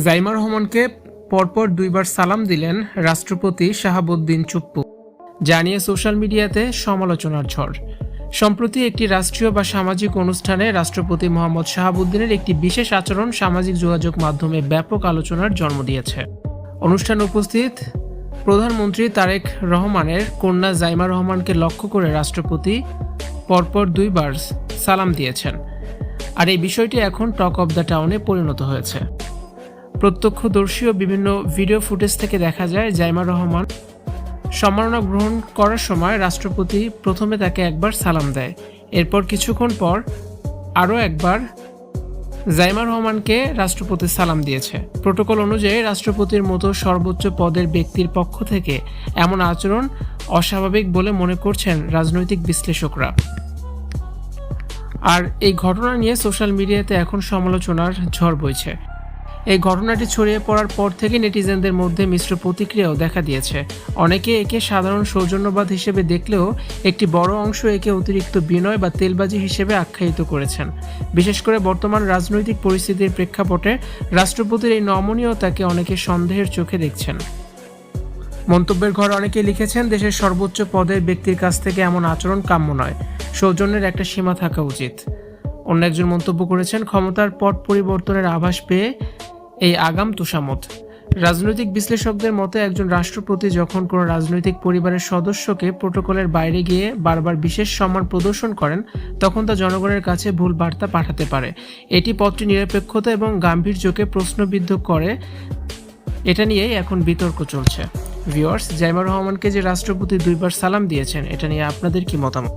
জাইমা রহমানকে পরপর দুইবার সালাম দিলেন রাষ্ট্রপতি শাহাবুদ্দিন চুপ্পু, জানিয়ে সোশ্যাল মিডিয়াতে সমালোচনার ঝড়। সম্প্রতি একটি রাষ্ট্রীয় বা সামাজিক অনুষ্ঠানে রাষ্ট্রপতি মোহাম্মদ শাহাবুদ্দিনের একটি বিশেষ আচরণ সামাজিক যোগাযোগ মাধ্যমে ব্যাপক আলোচনার জন্ম দিয়েছে। অনুষ্ঠানে উপস্থিত প্রধানমন্ত্রী তারেক রহমানের কন্যা জাইমা রহমানকে লক্ষ্য করে রাষ্ট্রপতি পরপর দুইবার সালাম দিয়েছেন। আর এই বিষয়টি এখন টক অব দ্য টাউনে পরিণত হয়েছে। প্রত্যক্ষদর্শী ও বিভিন্ন ভিডিও ফুটেজ থেকে দেখা যায় জাইমা রহমান সম্মাননা গ্রহণ করার সময় রাষ্ট্রপতি প্রথমে তাকে একবার সালাম দেয়, এরপর কিছুক্ষণ পর আরও একবার জাইমা রহমানকে রাষ্ট্রপতি সালাম দিয়েছে। প্রোটোকল অনুযায়ী রাষ্ট্রপতির মতো সর্বোচ্চ পদের ব্যক্তির পক্ষ থেকে এমন আচরণ অস্বাভাবিক বলে মনে করছেন রাজনৈতিক বিশ্লেষকরা। আর এই ঘটনা নিয়ে সোশ্যাল মিডিয়াতে এখন সমালোচনার ঝড় বইছে। এই ঘটনাটি ছড়িয়ে পড়ার পর থেকে নেটিজেনদের মধ্যে মিশ্র প্রতিক্রিয়াও দেখা দিয়েছে। অনেকে একে সাধারণ সৌজন্যবাদ হিসেবে দেখলেও একটি বড় অংশ একে অতিরিক্ত বিনয় বা তেলবাজি হিসেবে আখ্যায়িত করেছেন। বিশেষ করে বর্তমান রাজনৈতিক পরিস্থিতির প্রেক্ষাপটে রাষ্ট্রপতির এই নমনীয়তাকে অনেকে সন্দেহের চোখে দেখছেন। মন্তব্যের ঘরে অনেকে লিখেছেন, দেশের সর্বোচ্চ পদের ব্যক্তির কাছ থেকে এমন আচরণ কাম্য নয়, সৌজন্যের একটা সীমা থাকা উচিত। অন্য একজন মন্তব্য করেছেন, ক্ষমতার পট পরিবর্তনের আভাস পেয়ে এই আগাম তোষামত। রাজনৈতিক বিশ্লেষকদের মতে একজন রাষ্ট্রপতি যখন কোনো রাজনৈতিক পরিবারের সদস্যকে প্রোটোকলের বাইরে গিয়ে বারবার বিশেষ সম্মান প্রদর্শন করেন, তখন তা জনগণের কাছে ভুল বার্তা পাঠাতে পারে। এটি পদটির নিরপেক্ষতা এবং গাম্ভীর্যকে প্রশ্নবিদ্ধ করে। এটা নিয়েই এখন বিতর্ক চলছে। ভিউয়ার্স, জাইমা রহমানকে যে রাষ্ট্রপতি দুইবার সালাম দিয়েছেন, এটা নিয়ে আপনাদের কি মতামত?